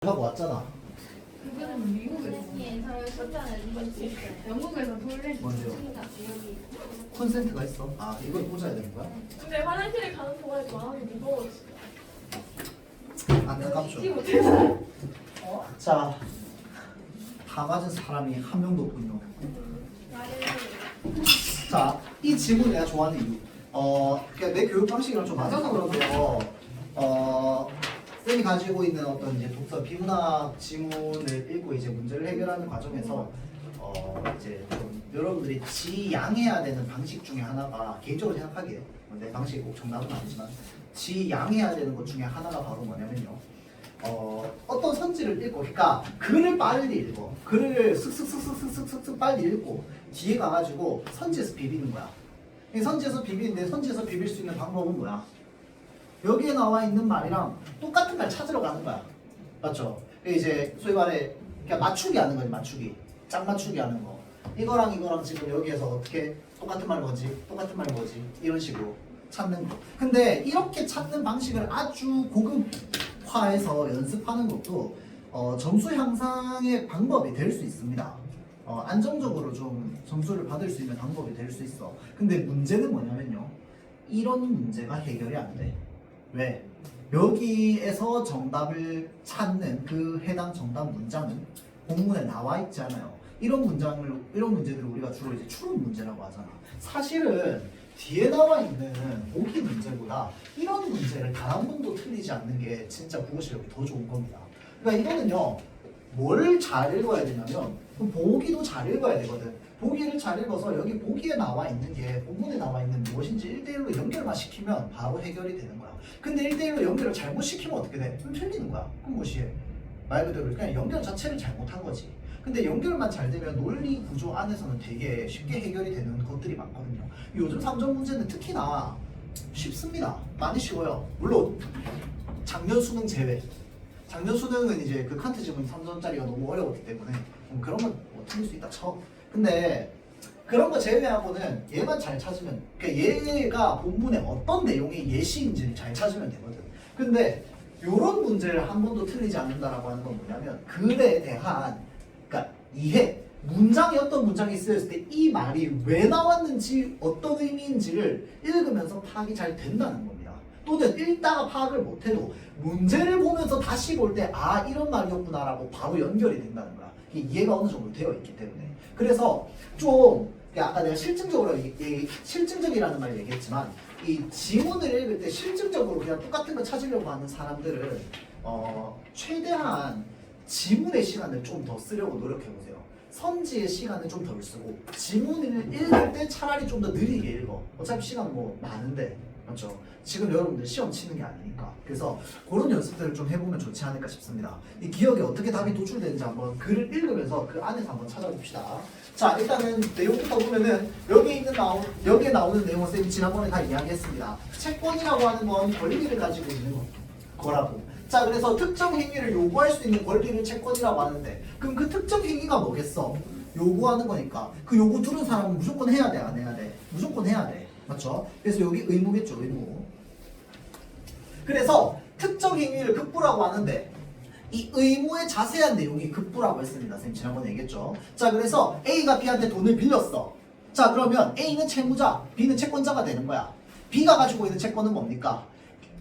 하고 왔잖아. 그거는 미국에서 영국에서 돌레 뭔데요? 콘센트가 있어. 아, 이걸 꽂아야 되는 거야? 근데 화장실에 가는 동안에 마음이 무거웠어. 안타깝죠. 잊지 못해서. 자, 다 맞은 사람이 한 명도 없군요. 자, 이 지문 내가 좋아하는 이유. 그러니까 내 교육 방식이랑 좀 맞아서 그런데요. 쌤이 가지고 있는 어떤 이제 독서 비문학 지문을 읽고 이제 문제를 해결하는 과정에서 이제 좀 여러분들이 지양해야 되는 방식 중에 하나가 개인적으로 생각하기에 내 방식이 꼭 정답은 아니지만 지양해야 되는 것 중에 하나가 바로 뭐냐면요. 어떤 선지를 읽고, 그러니까 글을 빨리 읽어. 글을 슥슥슥슥슥슥 빨리 읽고 뒤에 가가지고 선지에서 비비는 거야. 이 선지에서 비비는데 선지에서 비빌 수 있는 방법은 뭐야? 여기에 나와 있는 말이랑 똑같은 말 찾으러 가는 거야. 맞죠? 이제 소위 말해 그냥 맞추기 하는 거지, 맞추기. 짝 맞추기 하는 거. 이거랑 지금 여기에서 어떻게 똑같은 말 뭐지? 똑같은 말 뭐지? 이런 식으로 찾는 거. 근데 이렇게 찾는 방식을 아주 고급화해서 연습하는 것도 점수 향상의 방법이 될 수 있습니다. 안정적으로 좀 점수를 받을 수 있는 방법이 될 수 있어. 근데 문제는 뭐냐면요. 이런 문제가 해결이 안 돼. 왜? 여기에서 정답을 찾는 그 해당 정답 문장은 본문에 나와 있지 않아요. 이런 문제들을 우리가 주로 이제 추론 문제라고 하잖아. 사실은 뒤에 나와 있는 보기 문제보다 이런 문제를 단 한 번도 틀리지 않는 게 진짜 국어 실력이 더 좋은 겁니다. 그러니까 이거는요, 뭘 잘 읽어야 되냐면 보기도 잘 읽어야 되거든. 보기를 잘 읽어서 여기 보기에 나와 있는 게 본문에 나와 있는 무엇인지 1대1로 연결만 시키면 바로 해결이 되는 거야. 근데 1대1로 연결을 잘못 시키면 어떻게 돼? 그럼 틀리는 거야. 그럼 무시해. 말 그대로 그냥 연결 자체를 잘못한 거지. 근데 연결만 잘 되면 논리 구조 안에서는 되게 쉽게 해결이 되는 것들이 많거든요. 요즘 3점 문제는 특히나 쉽습니다. 많이 쉬워요. 물론 작년 수능 제외. 작년 수능은 이제 그 칸트 지문 3점짜리가 너무 어려웠기 때문에 그런 건 뭐 틀릴 수 있다 쳐. 근데 그런 거 제외하고는 얘만 잘 찾으면, 그러니까 얘가 본문에 어떤 내용의 예시인지를 잘 찾으면 되거든. 근데 요런 문제를 한 번도 틀리지 않는다라고 하는 건 뭐냐면 글에 대한, 그러니까 이해, 문장이 어떤 문장이 쓰였을 때 이 말이 왜 나왔는지 어떤 의미인지를 읽으면서 파악이 잘 된다는 겁니다. 또는 읽다가 파악을 못해도 문제를 보면서 다시 볼 때 아 이런 말이었구나라고 바로 연결이 된다는 거야. 이게 이해가 어느 정도 되어 있기 때문에. 그래서 좀 아까 내가 실증적으로 실증적이라는 말 얘기했지만 이 지문을 읽을 때 실증적으로 그냥 똑같은 거 찾으려고 하는 사람들은 최대한 지문의 시간을 좀 더 쓰려고 노력해보세요. 선지의 시간을 좀 덜 쓰고 지문을 읽을 때 차라리 좀 더 느리게 읽어. 어차피 시간 뭐 많은데, 맞죠? 지금 여러분들 시험 치는 게 아니니까. 그래서 그런 연습들을 좀 해보면 좋지 않을까 싶습니다. 이 기억에 어떻게 답이 도출되는지 한번 글을 읽으면서 그 안에서 한번 찾아봅시다. 자, 일단은 내용부터 보면은 여기에 나오는 내용은 쌤이 지난번에 다 이야기했습니다. 채권이라고 하는 건 권리를 가지고 있는 거라고. 자, 그래서 특정 행위를 요구할 수 있는 권리를 채권이라고 하는데, 그럼 그 특정 행위가 뭐겠어? 요구하는 거니까 그 요구 들은 사람은 무조건 해야 돼, 안 해야 돼? 무조건 해야 돼. 맞죠? 그래서 여기 의무겠죠, 의무. 그래서 특정 행위를 급부라고 하는데 이 의무의 자세한 내용이 급부라고 했습니다. 선생님 지난번에 얘기했죠. 자, 그래서 A가 B한테 돈을 빌렸어. 자, 그러면 A는 채무자, B는 채권자가 되는 거야. B가 가지고 있는 채권은 뭡니까?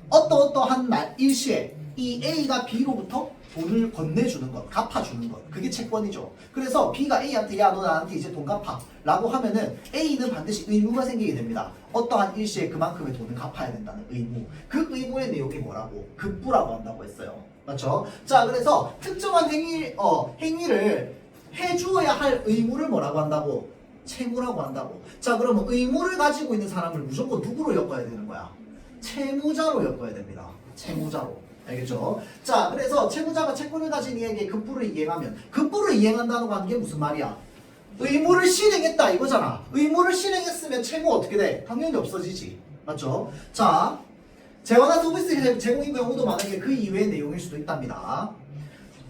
어떠한 일시에 이 A가 B로부터 돈을 건네주는 것, 갚아주는 것, 그게 채권이죠. 그래서 B가 A한테 야 너 나한테 이제 돈 갚아 라고 하면은 A는 반드시 의무가 생기게 됩니다. 어떠한 일시에 그만큼의 돈을 갚아야 된다는 의무. 그 의무의 내용이 뭐라고? 급부라고 한다고 했어요. 맞죠? 자, 그래서 특정한 행위를 해주어야 할 의무를 뭐라고 한다고? 채무라고 한다고. 자, 그러면 의무를 가지고 있는 사람을 무조건 누구로 엮어야 되는 거야? 채무자로 엮어야 됩니다. 채무자로. 알겠죠? 자, 그래서 채무자가 채권을 가진 이에게 급부를 이행하면, 급부를 이행한다는 게 무슨 말이야? 의무를 실행했다 이거잖아. 의무를 실행했으면 채무 어떻게 돼? 당연히 없어지지. 맞죠? 자, 재원화 서비스 제공인 경우도 만약에 그 이외의 내용일 수도 있답니다.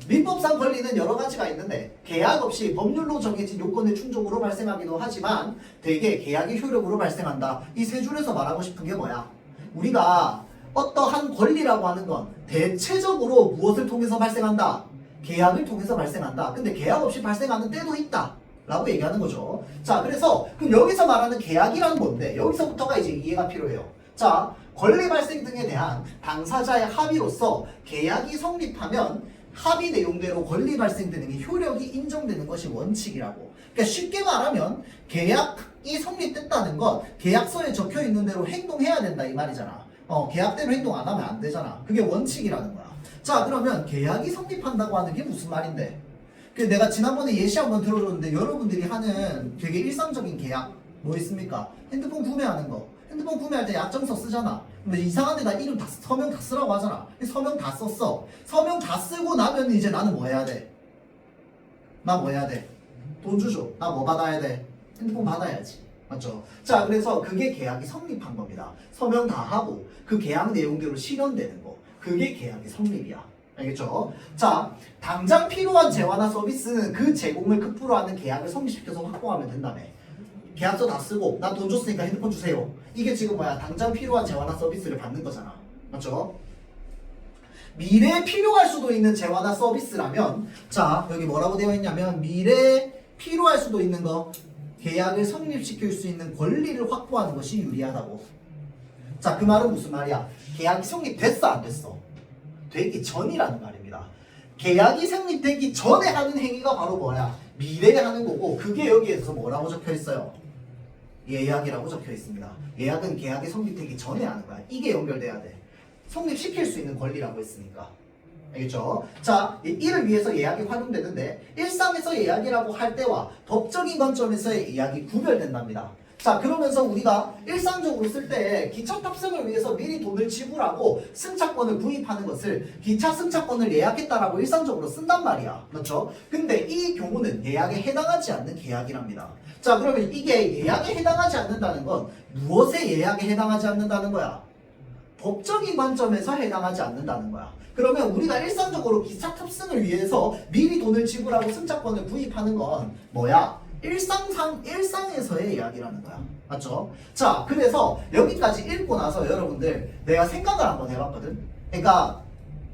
민법상 권리는 여러 가지가 있는데 계약 없이 법률로 정해진 요건의 충족으로 발생하기도 하지만 대개 계약의 효력으로 발생한다. 이 세 줄에서 말하고 싶은 게 뭐야? 우리가 어떠한 권리라고 하는 건 대체적으로 무엇을 통해서 발생한다? 계약을 통해서 발생한다. 근데 계약 없이 발생하는 때도 있다 라고 얘기하는 거죠. 자, 그래서 그럼 여기서 말하는 계약이란 뭔데? 여기서부터가 이제 이해가 필요해요. 자, 권리 발생 등에 대한 당사자의 합의로서 계약이 성립하면 합의 내용대로 권리 발생 등의 효력이 인정되는 것이 원칙이라고. 그러니까 쉽게 말하면 계약이 성립됐다는 건 계약서에 적혀 있는 대로 행동해야 된다 이 말이잖아. 계약대로 행동 안 하면 안 되잖아. 그게 원칙이라는 거야. 자, 그러면 계약이 성립한다고 하는 게 무슨 말인데? 그 내가 지난번에 예시 한번 들어줬는데 여러분들이 하는 되게 일상적인 계약 뭐 있습니까? 핸드폰 구매하는 거. 핸드폰 구매할 때 약정서 쓰잖아. 근데 이상한 데다 이름 다 서명 다 쓰라고 하잖아. 서명 다 썼어. 서명 다 쓰고 나면 이제 나는 뭐 해야 돼? 나 뭐 해야 돼? 돈 주죠. 나 뭐 받아야 돼? 핸드폰 받아야지. 맞죠? 자, 그래서 그게 계약이 성립한 겁니다. 서명 다 하고 그 계약 내용대로 실현되는 거. 그게 계약의 성립이야. 알겠죠? 자, 당장 필요한 재화나 서비스는 그 제공을 급부로 하는 계약을 성립시켜서 확보하면 된다며. 계약서 다 쓰고 나 돈 줬으니까 핸드폰 주세요. 이게 지금 뭐야? 당장 필요한 재화나 서비스를 받는 거잖아. 맞죠? 미래에 필요할 수도 있는 재화나 서비스라면 자, 여기 뭐라고 되어 있냐면 미래에 필요할 수도 있는 거 계약을 성립시킬 수 있는 권리를 확보하는 것이 유리하다고. 자, 그 말은 무슨 말이야? 계약이 성립됐어 안 됐어? 되기 전이라는 말입니다. 계약이 성립되기 전에 하는 행위가 바로 뭐야? 미래에 하는 거고 그게 여기에서 뭐라고 적혀 있어요? 예약이라고 적혀 있습니다. 예약은 계약이 성립되기 전에 하는 거야. 이게 연결돼야 돼. 성립시킬 수 있는 권리라고 했으니까. 알겠죠? 자, 이를 위해서 예약이 활용되는데 일상에서 예약이라고 할 때와 법적인 관점에서의 예약이 구별된답니다. 자, 그러면서 우리가 일상적으로 쓸 때 기차 탑승을 위해서 미리 돈을 지불하고 승차권을 구입하는 것을 기차 승차권을 예약했다라고 일상적으로 쓴단 말이야. 맞죠? 근데 이 경우는 예약에 해당하지 않는 계약이랍니다. 자, 그러면 이게 예약에 해당하지 않는다는 건 무엇에 예약에 해당하지 않는다는 거야? 법적인 관점에서 해당하지 않는다는 거야. 그러면 우리가 일상적으로 기차 탑승을 위해서 미리 돈을 지불하고 승차권을 구입하는 건 뭐야? 일상에서의 이야기라는 거야. 맞죠? 자, 그래서 여기까지 읽고 나서 여러분들 내가 생각을 한번 해봤거든. 그러니까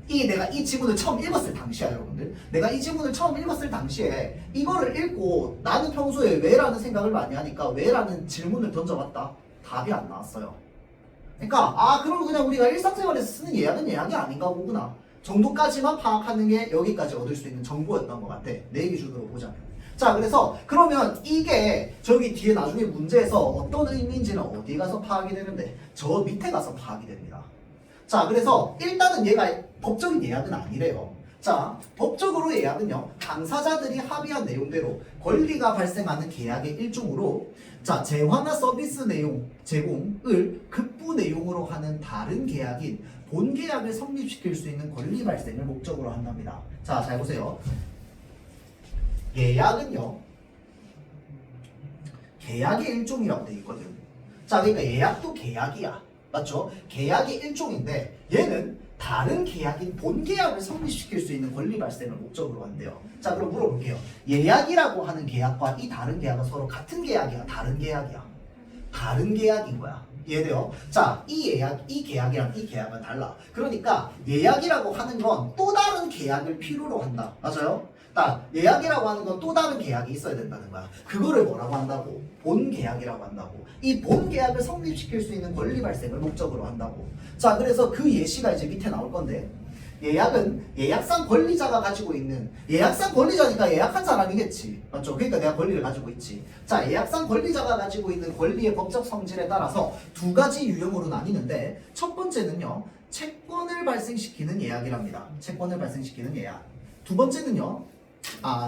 내가 이 지문을 처음 읽었을 당시야, 여러분들. 내가 이 지문을 처음 읽었을 당시에 이거를 읽고 나는 평소에 왜라는 생각을 많이 하니까 왜라는 질문을 던져봤다. 답이 안 나왔어요. 그러니까 그럼 그냥 우리가 일상생활에서 쓰는 예약은 예약이 아닌가 보구나 정도까지만 파악하는 게 여기까지 얻을 수 있는 정보였던 것 같아. 내 기준으로 보자면. 자, 그래서 그러면 이게 저기 뒤에 나중에 문제에서 어떤 의미인지는 어디 가서 파악이 되는데 저 밑에 가서 파악이 됩니다. 자, 그래서 일단은 얘가 법적인 예약은 아니래요. 자, 법적으로 예약은요, 당사자들이 합의한 내용대로 권리가 발생하는 계약의 일종으로 자, 재화나 서비스 내용 제공을 급부 내용으로 하는 다른 계약인 본 계약을 성립시킬 수 있는 권리 발생을 목적으로 한답니다. 자, 잘 보세요. 예약은요, 계약의 일종이라고 돼 있거든. 자, 그러니까 예약도 계약이야. 맞죠? 계약의 일종인데 얘는 다른 계약인 본 계약을 성립시킬 수 있는 권리 발생을 목적으로 한대요. 자, 그럼 물어볼게요. 예약이라고 하는 계약과 이 다른 계약은 서로 같은 계약이야? 다른 계약이야? 다른 계약인 거야. 이해돼요? 자, 이 계약이랑 이 계약은 달라. 그러니까 예약이라고 하는 건 또 다른 계약을 필요로 한다. 맞아요? 예약이라고 하는 건 또 다른 계약이 있어야 된다는 거야. 그거를 뭐라고 한다고? 본 계약이라고 한다고. 이 본 계약을 성립시킬 수 있는 권리 발생을 목적으로 한다고. 자, 그래서 그 예시가 이제 밑에 나올 건데 예약은 예약상 권리자가 가지고 있는 예약상 권리자니까 예약한 사람이겠지. 맞죠? 그러니까 내가 권리를 가지고 있지. 자, 예약상 권리자가 가지고 있는 권리의 법적 성질에 따라서 두 가지 유형으로 나뉘는데 첫 번째는요. 채권을 발생시키는 예약이랍니다. 채권을 발생시키는 예약. 두 번째는요.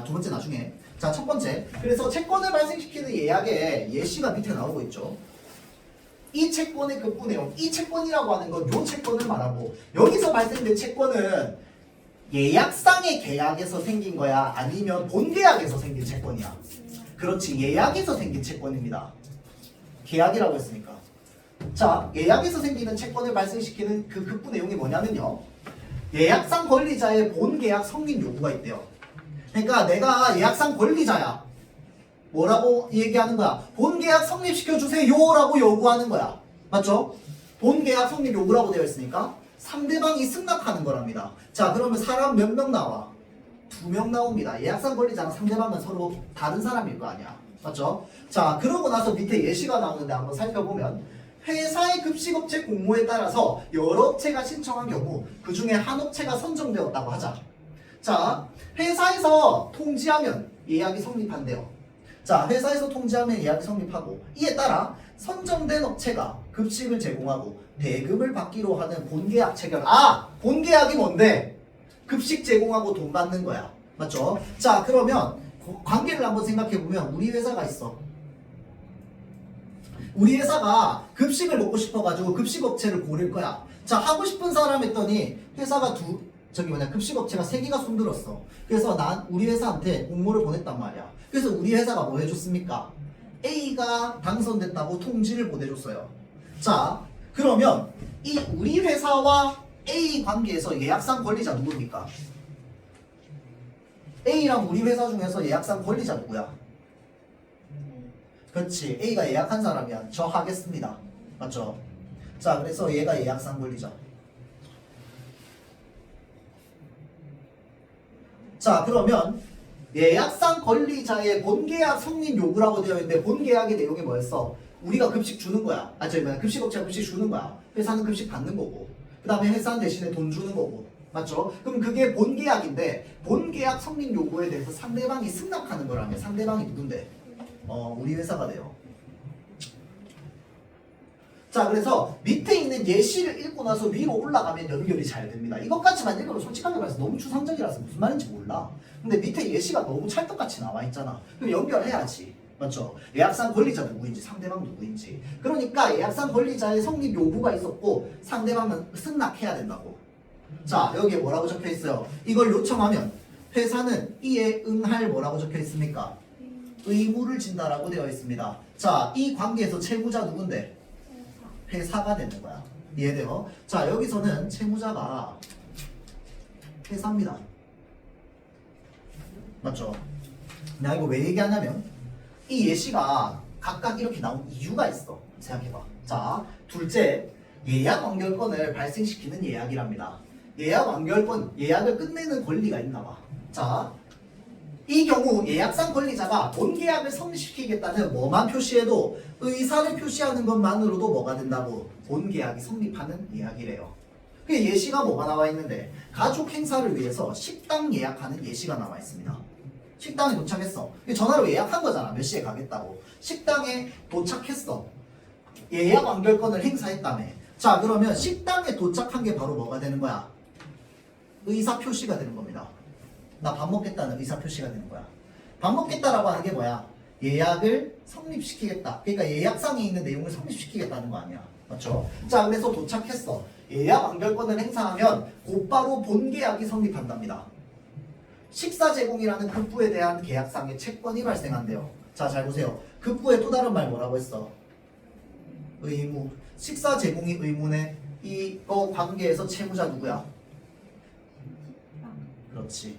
두 번째 나중에. 자, 첫 번째. 그래서 채권을 발생시키는 예약의 예시가 밑에 나오고 있죠. 이 채권의 급부 내용, 이 채권이라고 하는 건 요 채권을 말하고 여기서 발생된 채권은 예약상의 계약에서 생긴 거야? 아니면 본 계약에서 생긴 채권이야? 그렇지, 예약에서 생긴 채권입니다. 계약이라고 했으니까. 자, 예약에서 생기는 채권을 발생시키는 그 급부 내용이 뭐냐면요. 예약상 권리자의 본 계약 성립 요구가 있대요. 그러니까 내가 예약상 권리자야. 뭐라고 얘기하는 거야? 본 계약 성립시켜주세요 라고 요구하는 거야. 맞죠? 본계약 성립 요구라고 되어 있으니까 상대방이 승낙하는 거랍니다. 자, 그러면 사람 몇 명 나와? 2명 나옵니다. 예약상 권리자랑 상대방은 서로 다른 사람일 거 아니야. 맞죠? 자, 그러고 나서 밑에 예시가 나오는데 한번 살펴보면 회사의 급식업체 공모에 따라서 여러 업체가 신청한 경우 그 중에 한 업체가 선정되었다고 하자. 자, 회사에서 통지하면 예약이 성립한대요. 자, 회사에서 통지하면 예약이 성립하고 이에 따라 선정된 업체가 급식을 제공하고 대금을 받기로 하는 본계약 체결. 아! 본계약이 뭔데? 급식 제공하고 돈 받는 거야. 맞죠? 자, 그러면 관계를 한번 생각해보면 우리 회사가 있어. 우리 회사가 급식을 먹고 싶어가지고 급식업체를 고를 거야. 자, 하고 싶은 사람 했더니 회사가 급식업체가 3개가 손들었어. 그래서 우리 회사한테 공모를 보냈단 말이야. 그래서 우리 회사가 뭐 해줬습니까? A가 당선됐다고 통지를 보내줬어요. 자, 그러면 이 우리 회사와 A 관계에서 예약상 권리자 누굽니까? A랑 우리 회사 중에서 예약상 권리자 누구야? 그렇지. A가 예약한 사람이야. 저 하겠습니다. 맞죠? 자, 그래서 얘가 예약상 권리자. 자, 그러면 예약상 권리자의 본계약 성립 요구라고 되어 있는데 본계약의 내용이 뭐였어? 우리가 급식 주는 거야. 급식업체가 급식 주는 거야. 회사는 급식 받는 거고. 그 다음에 회사는 대신에 돈 주는 거고. 맞죠? 그럼 그게 본계약인데 본계약 성립 요구에 대해서 상대방이 승낙하는 거라면 상대방이 누군데? 우리 회사가 돼요. 자, 그래서 밑에 있는 예시를 읽고 나서 위로 올라가면 연결이 잘 됩니다. 이것까지만 읽어도 솔직하게 말해서 너무 추상적이라서 무슨 말인지 몰라. 근데 밑에 예시가 너무 찰떡같이 나와 있잖아. 그럼 연결해야지. 맞죠? 예약상 권리자 누구인지 상대방 누구인지. 그러니까 예약상 권리자의 성립 요구가 있었고 상대방은 승낙해야 된다고. 자, 여기에 뭐라고 적혀 있어요? 이걸 요청하면 회사는 이에 응할 뭐라고 적혀 있습니까? 의무를 진다라고 되어 있습니다. 자, 이 관계에서 채무자 누군데? 회사가 되는 거야. 이해돼요? 자, 여기서는 채무자가 회사입니다. 맞죠? 내가 이거 왜 얘기하냐면 이 예시가 각각 이렇게 나온 이유가 있어. 생각해봐. 자, 둘째, 예약 완결권을 발생시키는 예약이랍니다. 예약 완결권, 예약을 끝내는 권리가 있나 봐. 자, 이 경우 예약상 권리자가 본계약을 성립시키겠다는 뭐만 표시해도 의사를 표시하는 것만으로도 뭐가 된다고? 본계약이 성립하는 예약이래요. 그 예시가 뭐가 나와 있는데 가족 행사를 위해서 식당 예약하는 예시가 나와 있습니다. 식당에 도착했어. 전화로 예약한 거잖아. 몇 시에 가겠다고. 식당에 도착했어. 예약 완결권을 행사했다며. 자, 그러면 식당에 도착한 게 바로 뭐가 되는 거야? 의사 표시가 되는 겁니다. 나 밥 먹겠다는 의사 표시가 되는 거야. 밥 먹겠다라고 하는 게 뭐야? 예약을 성립시키겠다. 그러니까 예약상에 있는 내용을 성립시키겠다는 거 아니야. 맞죠? 자, 그래서 도착했어. 예약 완결권을 행사하면 곧바로 본계약이 성립한답니다. 식사 제공이라는 급부에 대한 계약상의 채권이 발생한대요. 자, 잘 보세요. 급부에 또 다른 말 뭐라고 했어? 의무. 식사 제공이 의무네. 이거 관계에서 채무자 누구야? 그렇지.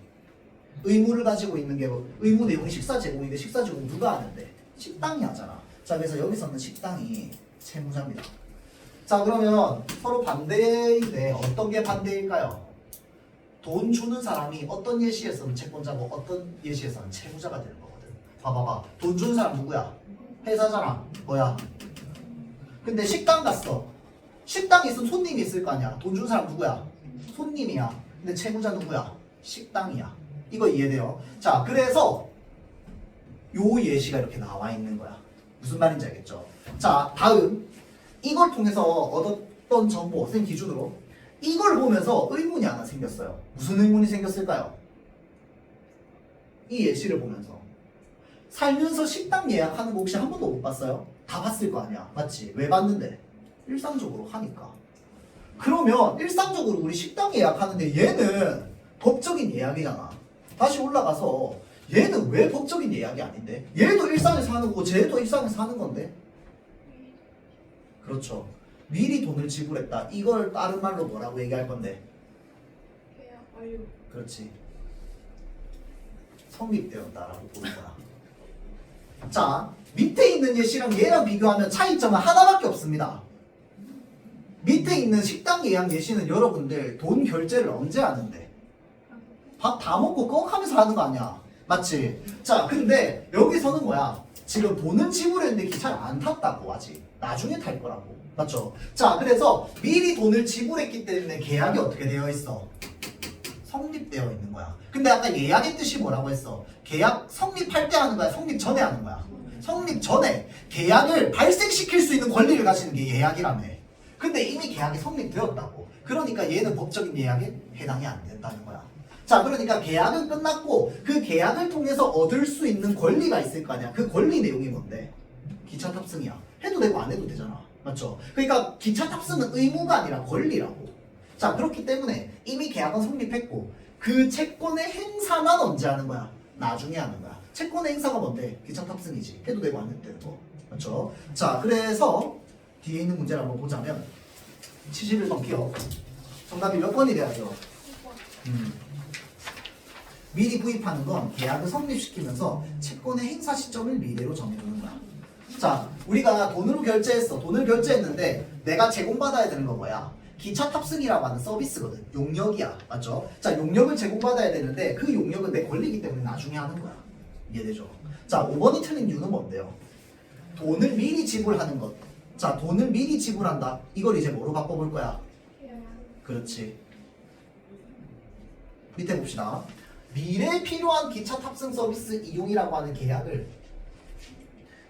의무를 가지고 있는 게 의무 내용이 식사 제공인데 식사 제공 누가 하는데? 식당이 하잖아. 자, 그래서 여기서는 식당이 채무자입니다. 자, 그러면 서로 반대인데 어떤 게 반대일까요? 돈 주는 사람이 어떤 예시에서는 채권자고 어떤 예시에서는 채무자가 되는 거거든. 봐봐봐. 돈 주는 사람 누구야? 회사잖아. 뭐야? 근데 식당 갔어. 식당에 있으면 손님이 있을 거 아니야. 돈 주는 사람 누구야? 손님이야. 근데 채무자 누구야? 식당이야. 이거 이해돼요? 자, 그래서 요 예시가 이렇게 나와 있는 거야. 무슨 말인지 알겠죠? 자, 다음 이걸 통해서 얻었던 정보, 선생님 기준으로 이걸 보면서 의문이 하나 생겼어요. 무슨 의문이 생겼을까요? 이 예시를 보면서 살면서 식당 예약하는 거 혹시 한 번도 못 봤어요? 다 봤을 거 아니야. 맞지? 왜 봤는데? 일상적으로 하니까. 그러면 일상적으로 우리 식당 예약하는데 얘는 법적인 예약이잖아. 다시 올라가서 얘는 왜 법적인 예약이 아닌데? 얘도 일상에서 하는 거고 쟤도 일상에서 하는 건데? 그렇죠. 미리 돈을 지불했다. 이걸 다른 말로 뭐라고 얘기할 건데? 계약 완료. 그렇지. 성립되었다라고 보는 거야. 자, 밑에 있는 예시랑 얘랑 비교하면 차이점은 하나밖에 없습니다. 밑에 있는 식당 예약 예시는 여러분들 돈 결제를 언제 하는데? 밥 다 먹고 꺽하면서 하는 거 아니야? 맞지? 자, 근데 여기서는 뭐야? 지금 돈은 지불했는데 기차를 안 탔다고 아직. 나중에 탈 거라고. 맞죠? 자, 그래서 미리 돈을 지불했기 때문에 계약이 어떻게 되어 있어? 성립되어 있는 거야. 근데 아까 예약의 뜻이 뭐라고 했어? 계약 성립할 때 하는 거야? 성립 전에 하는 거야? 성립 전에 계약을 발생시킬 수 있는 권리를 가지는 게 예약이라며. 근데 이미 계약이 성립되었다고. 그러니까 얘는 법적인 예약에 해당이 안 된다는 거야. 자, 그러니까 계약은 끝났고 그 계약을 통해서 얻을 수 있는 권리가 있을 거 아니야. 그 권리 내용이 뭔데? 기차 탑승이야. 해도 되고 안 해도 되잖아. 맞죠? 그러니까 기차 탑승은 의무가 아니라 권리라고. 자, 그렇기 때문에 이미 계약은 성립했고 그 채권의 행사만 언제 하는 거야? 나중에 하는 거야. 채권의 행사가 뭔데? 기차 탑승이지. 해도 되고 안 해도 되는 거. 맞죠? 자, 그래서 뒤에 있는 문제를 한번 보자면 71번 기억. 정답이 몇 번이 돼야죠? 미리 구입하는 건 계약을 성립시키면서 채권의 행사 시점을 미래로 정해두는 거야. 자, 우리가 돈으로 결제했어. 돈을 결제했는데 내가 제공받아야 되는 건 뭐야? 기차 탑승이라고 하는 서비스거든. 용역이야. 맞죠? 자, 용역을 제공받아야 되는데 그 용역은 내 권리이기 때문에 나중에 하는 거야. 이해되죠? 자, 5번이 틀린 이유는 뭔데요? 돈을 미리 지불하는 것. 자, 돈을 미리 지불한다. 이걸 이제 뭐로 바꿔볼 거야? 그렇지. 밑에 봅시다. 미래에 필요한 기차 탑승 서비스 이용이라고 하는 계약을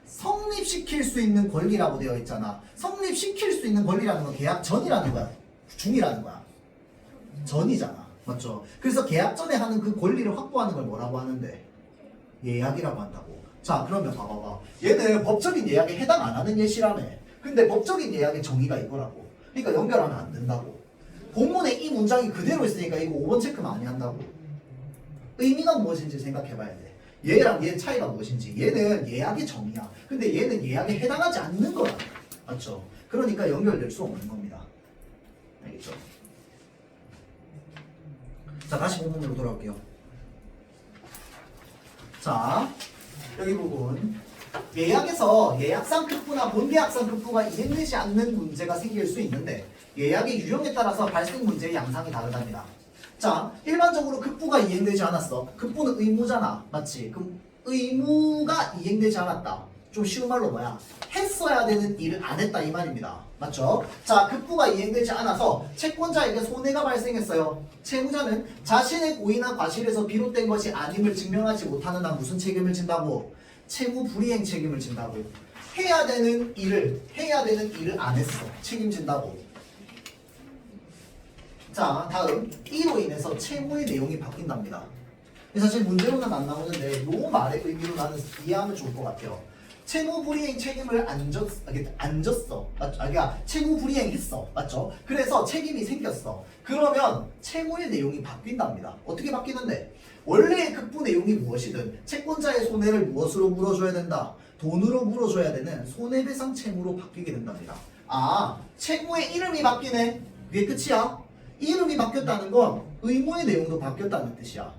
성립시킬 수 있는 권리라고 되어 있잖아. 성립시킬 수 있는 권리라는 건 계약 전이라는 거야. 중이라는 거야. 전이잖아. 맞죠? 그래서 계약 전에 하는 그 권리를 확보하는 걸 뭐라고 하는데? 예약이라고 한다고. 자, 그러면 봐봐봐. 얘는 법적인 예약에 해당 안 하는 예시라며. 근데 법적인 예약의 정의가 이거라고. 그러니까 연결하면 안 된다고. 본문에 이 문장이 그대로 있으니까 이거 5번 체크 많이 한다고. 의미가 무엇인지 생각해봐야 돼. 얘랑 얘 차이가 무엇인지. 얘는 예약의 정의야. 근데 얘는 예약에 해당하지 않는 거야. 맞죠? 그러니까 연결될 수 없는 겁니다. 알겠죠? 자, 다시 본문으로 돌아올게요. 자, 여기 부분. 예약에서 예약상 급부나 본계약상 급부가 이행되지 않는 문제가 생길 수 있는데 예약의 유형에 따라서 발생 문제의 양상이 다르답니다. 자, 일반적으로 급부가 이행되지 않았어. 급부는 의무잖아. 맞지? 그럼 의무가 이행되지 않았다. 좀 쉬운 말로 뭐야? 했어야 되는 일을 안 했다 이 말입니다. 맞죠? 자, 급부가 이행되지 않아서 채권자에게 손해가 발생했어요. 채무자는 자신의 고의나 과실에서 비롯된 것이 아님을 증명하지 못하는 한 무슨 책임을 진다고? 채무 불이행 책임을 진다고. 해야 되는 일을 안 했어. 책임진다고. 자, 다음 이로 인해서 채무의 내용이 바뀐답니다. 사실 문제로는 안 나오는데 요 말의 의미로 나는 이해하면 좋을 것 같아요. 채무 불이행 책임을 안 졌어. 그러니까 채무 불이행했어. 맞죠? 그래서 책임이 생겼어. 그러면 채무의 내용이 바뀐답니다. 어떻게 바뀌는데? 원래의 급부 내용이 무엇이든 채권자의 손해를 무엇으로 물어줘야 된다? 돈으로 물어줘야 되는 손해배상 채무로 바뀌게 된답니다. 아, 채무의 이름이 바뀌네? 그게 끝이야? 이름이 바뀌었다는 건 의무의 내용도 바뀌었다는 뜻이야.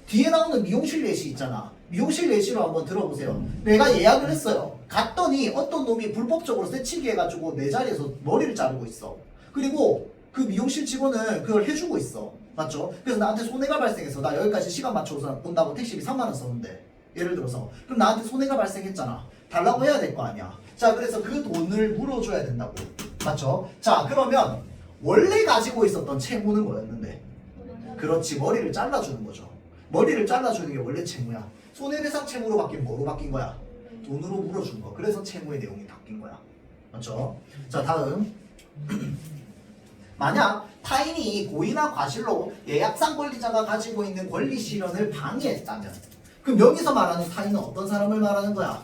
뒤에 나오는 미용실 예시 있잖아. 미용실 예시로 한번 들어보세요. 내가 예약을 했어요. 갔더니 어떤 놈이 불법적으로 새치기 해가지고 내 자리에서 머리를 자르고 있어. 그리고 그 미용실 직원은 그걸 해주고 있어. 맞죠? 그래서 나한테 손해가 발생해서 나 여기까지 시간 맞춰서 온다고 택시비 3만원 썼는데 예를 들어서 그럼 나한테 손해가 발생했잖아. 달라고 해야 될 거 아니야. 자, 그래서 그 돈을 물어줘야 된다고. 맞죠? 자, 그러면 원래 가지고 있었던 채무는 뭐였는데? 그렇지, 머리를 잘라주는 거죠. 머리를 잘라주는 게 원래 채무야. 손해배상 채무로 바뀐 뭐로 바뀐 거야? 돈으로 물어준 거. 그래서 채무의 내용이 바뀐 거야. 맞죠? 자, 다음. 만약 타인이 고의나 과실로 예약상 권리자가 가지고 있는 권리 실현을 방해했다면 그럼 여기서 말하는 타인은 어떤 사람을 말하는 거야?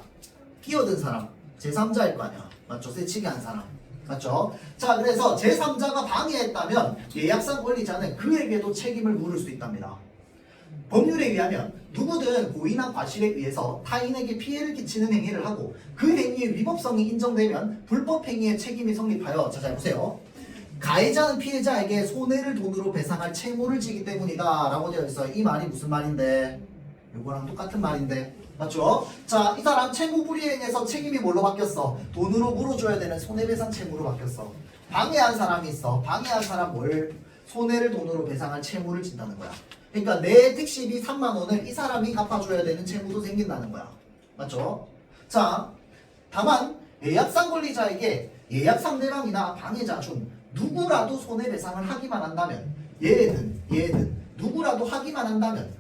끼어든 사람, 제3자일 거 아니야. 맞죠? 새치기 한 사람. 맞죠? 자, 그래서 제3자가 방해했다면 예약상 권리자는 그에게도 책임을 물을 수 있답니다. 법률에 의하면 누구든 고의나 과실에 의해서 타인에게 피해를 끼치는 행위를 하고 그 행위의 위법성이 인정되면 불법 행위의 책임이 성립하여, 자, 잘 보세요. 가해자는 피해자에게 손해를 돈으로 배상할 채무를 지기 때문이다 라고 되어 있어요. 이 말이 무슨 말인데? 요거랑 똑같은 말인데, 맞죠? 자, 이 사람 채무 불이행해서 책임이 뭘로 바뀌었어? 돈으로 물어줘야 되는 손해배상 채무로 바뀌었어. 방해한 사람이 있어. 방해한 사람 뭘? 손해를 돈으로 배상할 채무를 진다는 거야. 그러니까 내 택시비 3만 원을 이 사람이 갚아줘야 되는 채무도 생긴다는 거야. 맞죠? 자, 다만 예약상 권리자에게 예약 상대방이나 방해자 중 누구라도 손해배상을 하기만 한다면 얘든 누구라도 하기만 한다면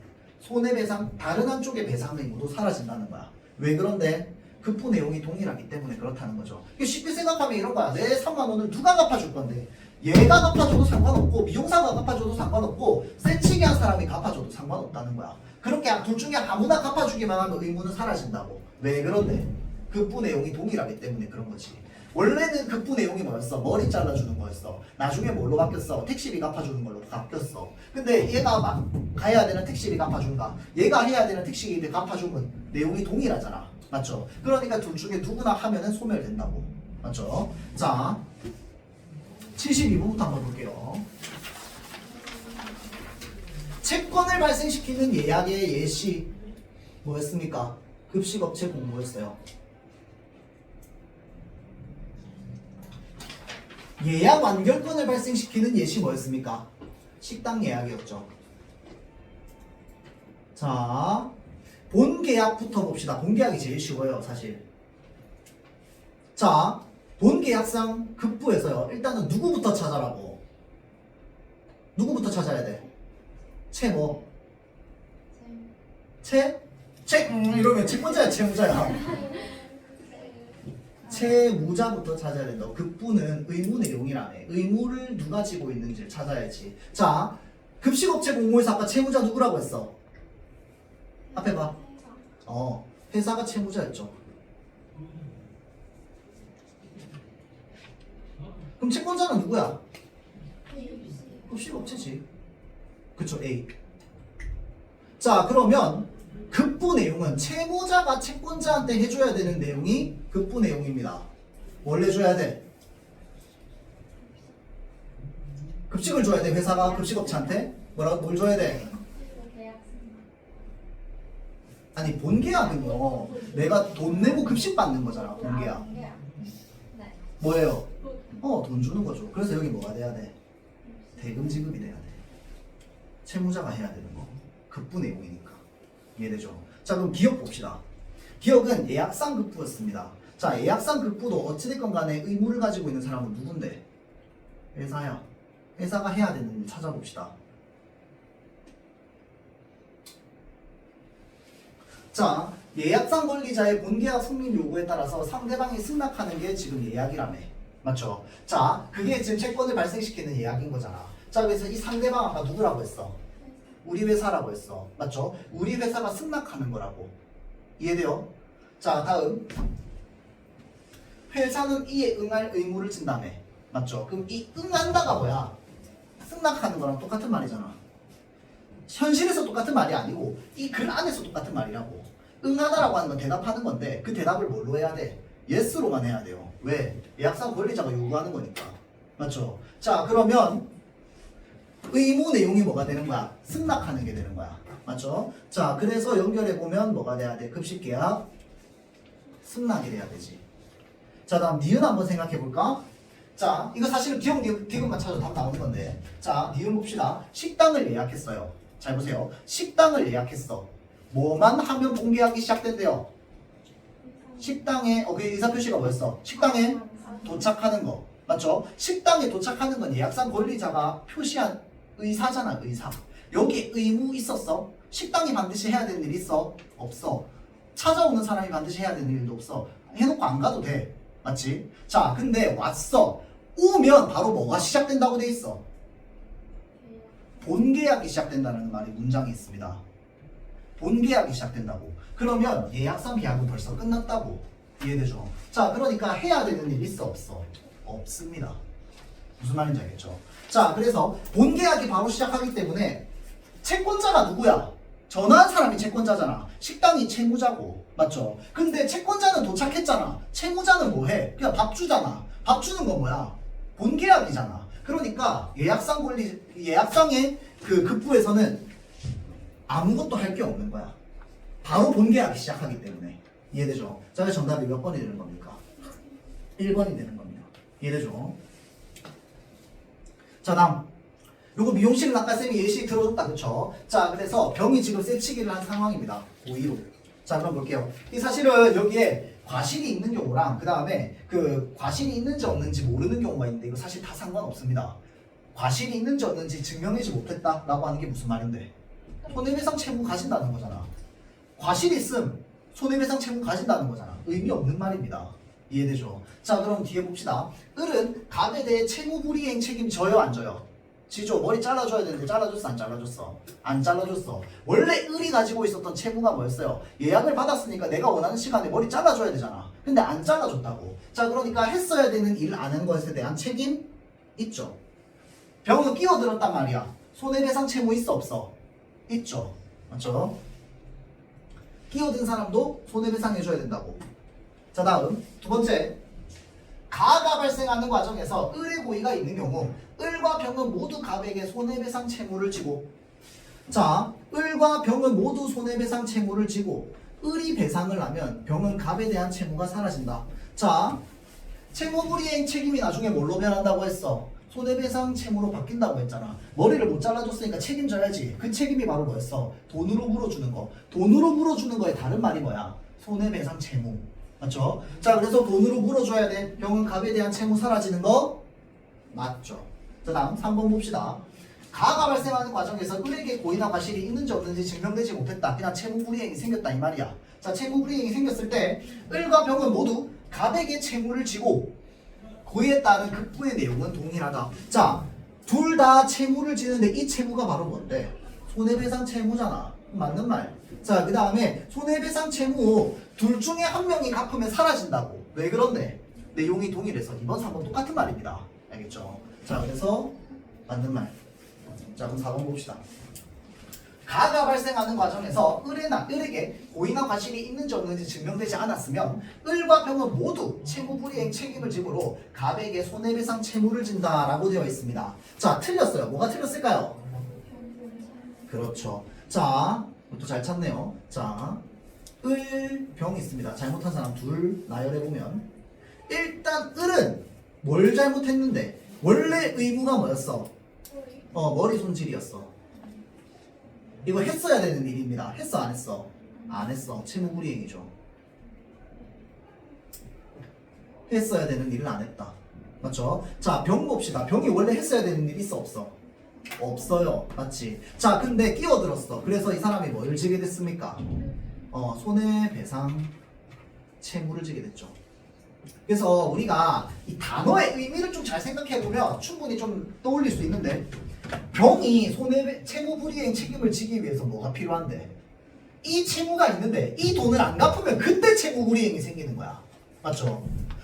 손해배상 다른 한쪽의 배상 의무도 사라진다는 거야. 왜 그런데? 급부 내용이 동일하기 때문에 그렇다는 거죠. 쉽게 생각하면 이런 거야. 내 3만 원을 누가 갚아줄 건데 얘가 갚아줘도 상관없고 미용사가 갚아줘도 상관없고 새치기 한 사람이 갚아줘도 상관없다는 거야. 그렇게 둘 중에 아무나 갚아주기만 하면 의무는 사라진다고. 왜 그런데? 급부 내용이 동일하기 때문에 그런 거지. 원래는 급부 내용이 뭐였어? 머리 잘라주는 거였어. 나중에 뭘로 바뀌었어? 택시비 갚아주는 걸로 바뀌었어. 근데 얘가 막 가야 되는 택시비 갚아준다. 얘가 해야 되는 택시비 갚아주면 내용이 동일하잖아. 맞죠? 그러니까 둘 중에 누구나 하면은 소멸된다고. 맞죠? 자, 72번부터 한번 볼게요. 채권을 발생시키는 예약의 예시 뭐였습니까? 급식업체 공모였어요. 예약 완결권을 발생시키는 예시 뭐였습니까? 식당 예약이었죠. 자, 본계약부터 봅시다. 본계약이 제일 쉬워요, 사실. 자, 본계약상 급부에서요. 일단은 누구부터 찾아라고? 누구부터 찾아야 돼? 채 뭐? 채? 이러면 채권자야, 채무자야. 채무자부터 찾아야 된다고. 급부는 의무 내용이라며. 의무를 누가 지고 있는지를 찾아야지. 자, 급식업체 공모에서 아까 채무자 누구라고 했어? 앞에 봐. 회사가 채무자였죠. 그럼 채권자는 누구야? 급식업체지. 그쵸, A. 자, 그러면 급부 내용은 채무자가 채권자한테 해줘야 되는 내용이 급부 내용입니다. 뭘 해줘야 돼? 급식을 줘야 돼. 회사가 급식업체한테 뭘 줘야 돼? 아니, 본계약은요, 내가 돈 내고 급식 받는 거잖아. 본계약 뭐예요? 돈 주는 거죠. 그래서 여기 뭐가 돼야 돼? 대금 지급이 돼야 돼. 채무자가 해야 되는 거. 급부 내용이니까. 이해되죠? 자, 그럼 기억 봅시다. 기억은 예약상 급부였습니다. 자, 예약상 급부도 어찌됐건 간에 의무를 가지고 있는 사람은 누군데? 회사야. 회사가 해야 되는 일 찾아봅시다. 자, 예약상 권리자의 본계약 승인 요구에 따라서 상대방이 승낙하는 게 지금 예약이라며. 맞죠? 자, 그게 지금 채권을 발생시키는 예약인 거잖아. 자, 그래서 이 상대방 아까 누구라고 했어? 우리 회사라고 했어. 맞죠? 우리 회사가 승낙하는 거라고. 이해돼요? 자, 다음. 회사는 이에 응할 의무를 진다며. 맞죠? 그럼 이 응한다가 뭐야? 승낙하는 거랑 똑같은 말이잖아. 현실에서 똑같은 말이 아니고 이 글 안에서 똑같은 말이라고. 응하다라고 하는 건 대답하는 건데 그 대답을 뭘로 해야 돼? yes로만 해야 돼요. 왜? 예약상 권리자가 요구하는 거니까. 맞죠? 자, 그러면 의무 내용이 뭐가 되는 거야? 승낙하는 게 되는 거야. 맞죠? 자, 그래서 연결해보면 뭐가 돼야 돼? 급식계약 승낙이 돼야 되지. 자, 다음 니은 한번 생각해볼까? 자, 이거 사실은 기억 디귿만 찾아도 답 나오는 건데. 자, 니은 봅시다. 식당을 예약했어요. 잘 보세요. 식당을 예약했어. 뭐만 하면 본계약이 시작된대요. 식당에 그 의사표시가 뭐였어? 식당에 도착하는 거. 맞죠? 식당에 도착하는 건 예약상 권리자가 표시한 의사잖아. 의사. 여기 의무 있었어? 식당이 반드시 해야 되는 일 있어? 없어. 찾아오는 사람이 반드시 해야 되는 일도 없어. 해놓고 안 가도 돼. 맞지? 자, 근데 왔어. 오면 바로 뭐가 시작된다고 돼 있어? 본계약이 시작된다는 말이 문장에 있습니다. 본계약이 시작된다고. 그러면 예약상 계약은 벌써 끝났다고. 이해되죠? 자, 그러니까 해야 되는 일 있어? 없어? 없습니다. 무슨 말인지 알겠죠? 자, 그래서 본계약이 바로 시작하기 때문에 채권자가 누구야? 전화한 사람이 채권자잖아. 식당이 채무자고. 맞죠? 근데 채권자는 도착했잖아. 채무자는 뭐해? 그냥 밥 주잖아. 밥 주는 건 뭐야? 본계약이잖아. 그러니까 예약상의 그 급부에서는 아무것도 할 게 없는 거야. 바로 본계약이 시작하기 때문에. 이해되죠? 자, 정답이 몇 번이 되는 겁니까? 1번이 되는 겁니다. 이해되죠? 자, 다음. 요거 미용실은 아까 쌤이 예시 들어줬다, 그쵸? 자, 그래서 병이 지금 세치기를 한 상황입니다. 고의로. 자, 그럼 볼게요. 이 사실은 여기에 과실이 있는 경우랑 그 다음에 그 과실이 있는지 없는지 모르는 경우가 있는데 이거 사실 다 상관없습니다. 과실이 있는지 없는지 증명하지 못했다라고 하는 게 무슨 말인데? 손해배상 채무 가진다는 거잖아. 과실이 있음 손해배상 채무 가진다는 거잖아. 의미 없는 말입니다. 이해되죠? 자, 그럼 뒤에 봅시다. 을은 갑에 대해 채무 불이행 책임져요, 안 져요? 지죠? 머리 잘라줘야 되는데 잘라줬어, 안 잘라줬어? 안 잘라줬어. 원래 을이 가지고 있었던 채무가 뭐였어요? 예약을 받았으니까 내가 원하는 시간에 머리 잘라줘야 되잖아. 근데 안 잘라줬다고. 자, 그러니까 했어야 되는 일 안 한 것에 대한 책임 있죠. 병은 끼어들었단 말이야. 손해배상 채무 있어, 없어? 있죠. 맞죠? 끼어든 사람도 손해배상 해줘야 된다고. 자, 다음 두 번째. 가가 발생하는 과정에서 을의 고의가 있는 경우 을과 병은 모두 갑에게 손해배상 채무를 지고, 자, 을과 병은 모두 손해배상 채무를 지고 을이 배상을 하면 병은 갑에 대한 채무가 사라진다. 자, 채무불이행 책임이 나중에 뭘로 변한다고 했어? 손해배상 채무로 바뀐다고 했잖아. 머리를 못 잘라줬으니까 책임져야지. 그 책임이 바로 뭐였어? 돈으로 물어주는 거. 돈으로 물어주는 거의 다른 말이 뭐야? 손해배상 채무. 맞죠? 자, 그래서 돈으로 물어줘야 돼. 병은 갑에 대한 채무 사라지는 거 맞죠? 자, 다음 3번 봅시다. 가가 발생하는 과정에서 을에게 고의나 과실이 있는지 없는지 증명되지 못했다. 그냥 채무불이행이 생겼다 이 말이야. 자, 채무불이행이 생겼을 때 을과 병은 모두 갑에게 채무를 지고 고의에 따른 급부의 내용은 동일하다. 자, 둘 다 채무를 지는데 이 채무가 바로 뭔데? 손해배상 채무잖아. 맞는 말. 자, 그 다음에 손해배상 채무 둘 중에 한 명이 갚으면 사라진다고. 왜 그런데? 내용이 동일해서 2번, 3번 똑같은 말입니다. 알겠죠? 자, 그래서 맞는 말. 자, 그럼 4번 봅시다. 가가 발생하는 과정에서 을에게 고의나 과실이 있는지 없는지 증명되지 않았으면 을과 병은 모두 채무불이행 책임을 지므로 갑에게 손해배상 채무를 진다라고 되어 있습니다. 자, 틀렸어요. 뭐가 틀렸을까요? 그렇죠. 자, 이것도 잘 찾네요. 자, 을, 병 있습니다. 잘못한 사람 둘 나열해보면 일단 을은 뭘 잘못했는데 원래 의무가 뭐였어? 머리 손질이었어. 이거 했어야 되는 일입니다. 했어, 안 했어? 안 했어. 채무불이행이죠. 했어야 되는 일을 안 했다. 맞죠? 자, 병 봅시다. 병이 원래 했어야 되는 일 있어, 없어? 없어요. 맞지? 자, 근데 끼어들었어. 그래서 이 사람이 뭘 지게 됐습니까? 손해배상 채무를 지게 됐죠. 그래서 우리가 이 단어의 의미를 좀 잘 생각해보면 충분히 좀 떠올릴 수 있는데, 병이 채무불이행 책임을 지기 위해서 뭐가 필요한데? 이 채무가 있는데 이 돈을 안 갚으면 그때 채무불이행이 생기는 거야. 맞죠?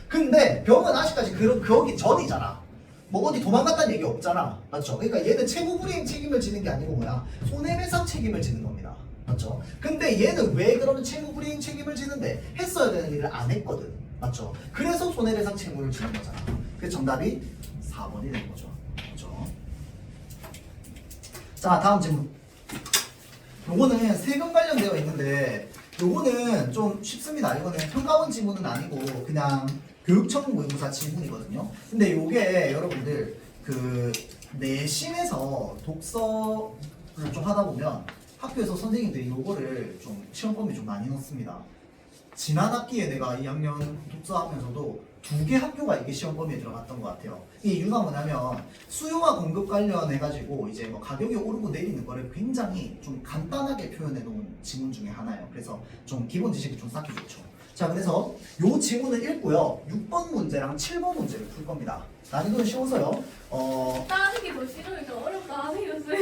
근데 병은 아직까지 그러기 전이잖아. 뭐 어디 도망갔다는 얘기 없잖아. 맞죠? 그러니까 얘는 채무불이행 책임을 지는 게 아니고 뭐야? 손해배상 책임을 지는 겁니다. 맞죠? 근데 얘는 왜 그러면 채무불이행 책임을 지는데 했어야 되는 일을 안 했거든. 맞죠? 그래서 손해배상 채무를 지는 거잖아. 그래서 정답이 4번이 되는 거죠. 맞죠? 자, 다음 질문. 요거는 세금 관련되어 있는데 요거는 좀 쉽습니다. 이거는 평가원 지문은 아니고 그냥 교육청 모의고사 지문이거든요. 근데 요게 여러분들 그 내신에서 독서를 좀 하다 보면 학교에서 선생님들이 요거를 좀 시험범위 좀 많이 넣습니다. 지난 학기에 내가 2학년 독서하면서도 2개 학교가 이게 시험범위에 들어갔던 것 같아요. 이 이유가 뭐냐면 수요와 공급 관련해가지고 이제 뭐 가격이 오르고 내리는 거를 굉장히 좀 간단하게 표현해 놓은 지문 중에 하나예요. 그래서 좀 기본 지식이 좀 쌓기 좋죠. 자, 그래서 요 지문을 읽고요. 6번 문제랑 7번 문제를 풀 겁니다. 난이도는 쉬워서요. 따는 게 더 싫어요. 저 어렵다 생겼어요.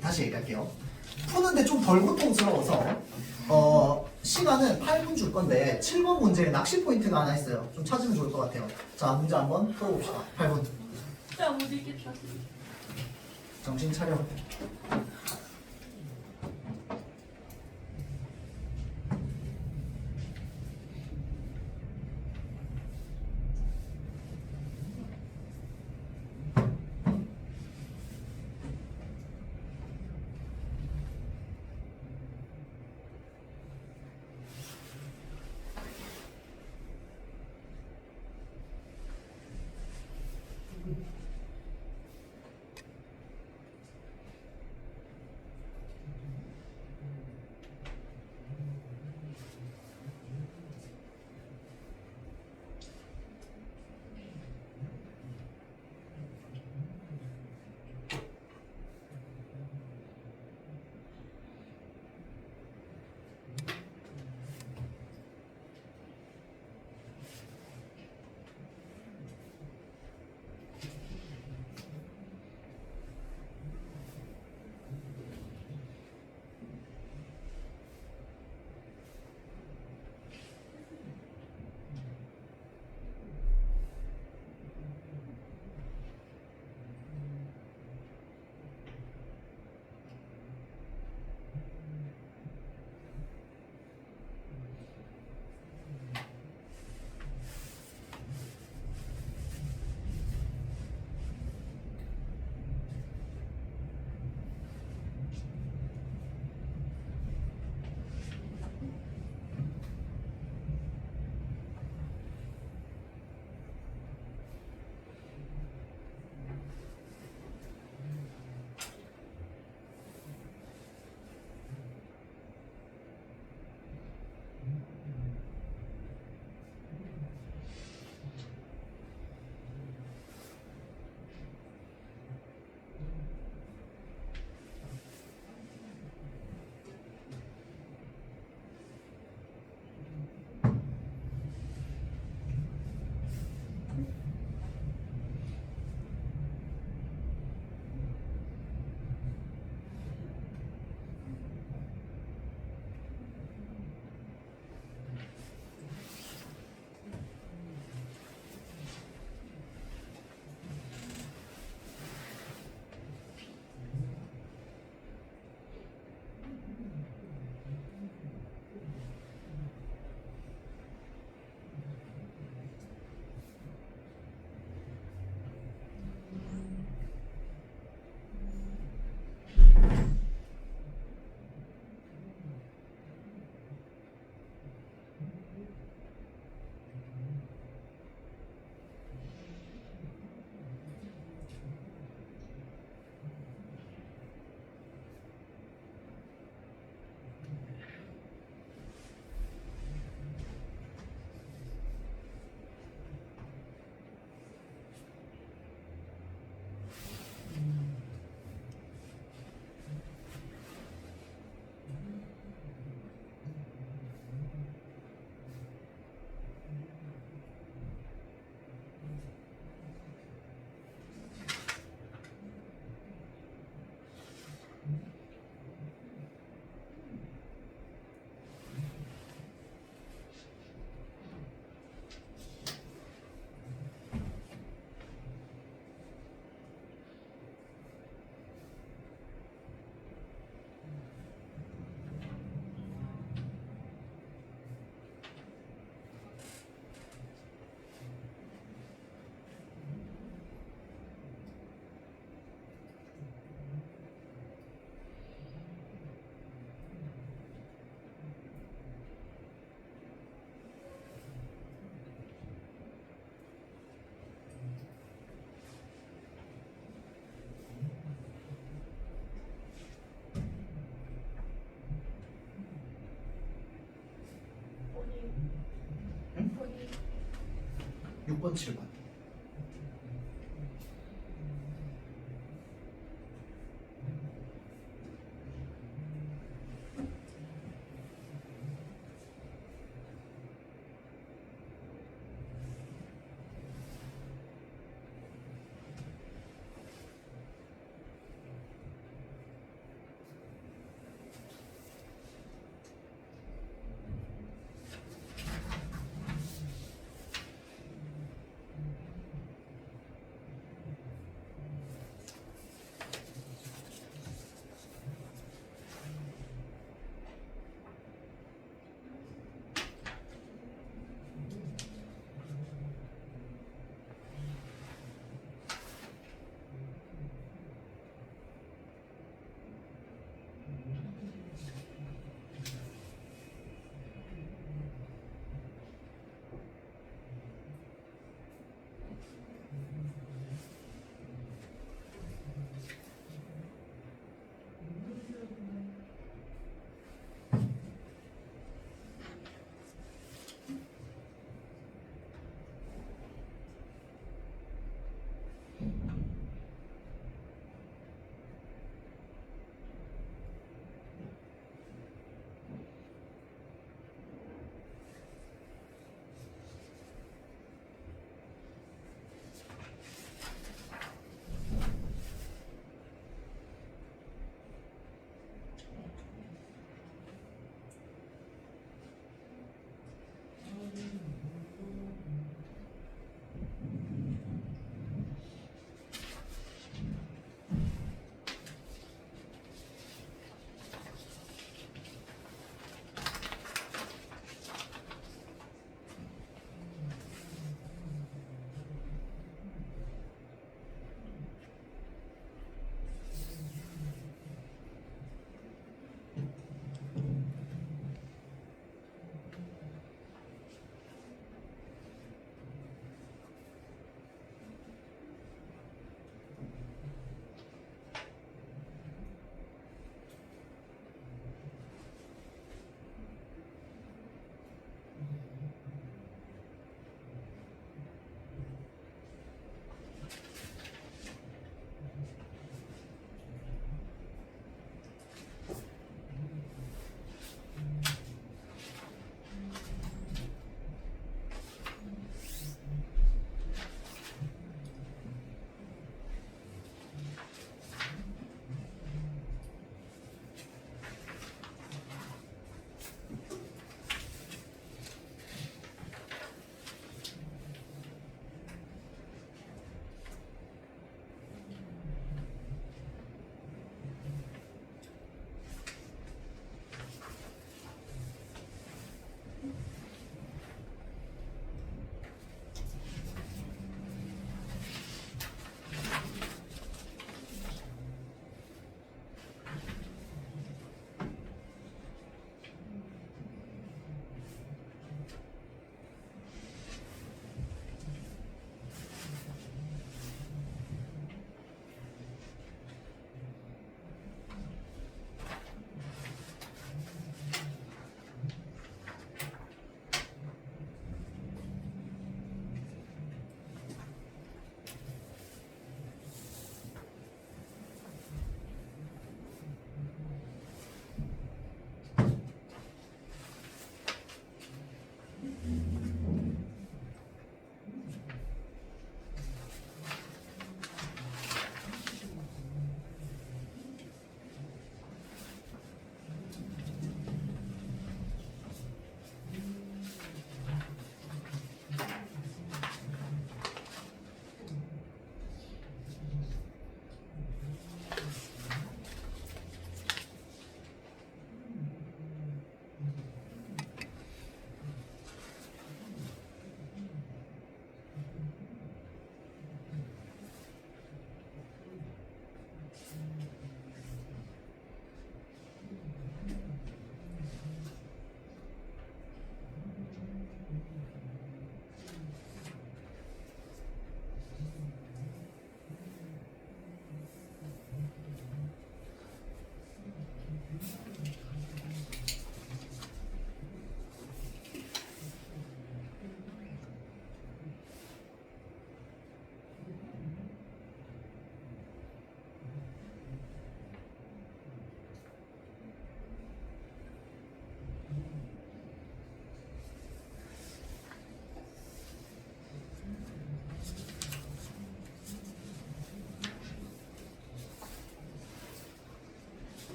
다시 얘기할게요. 푸는데 좀 덜 고통스러워서 시간은 8분 줄 건데 7번 문제에 낚시 포인트가 하나 있어요. 좀 찾으면 좋을 것 같아요. 자, 문제 한번 풀어봅시다. 8분. 진짜 못 읽겠다. 정신 차려. 6번, 7번.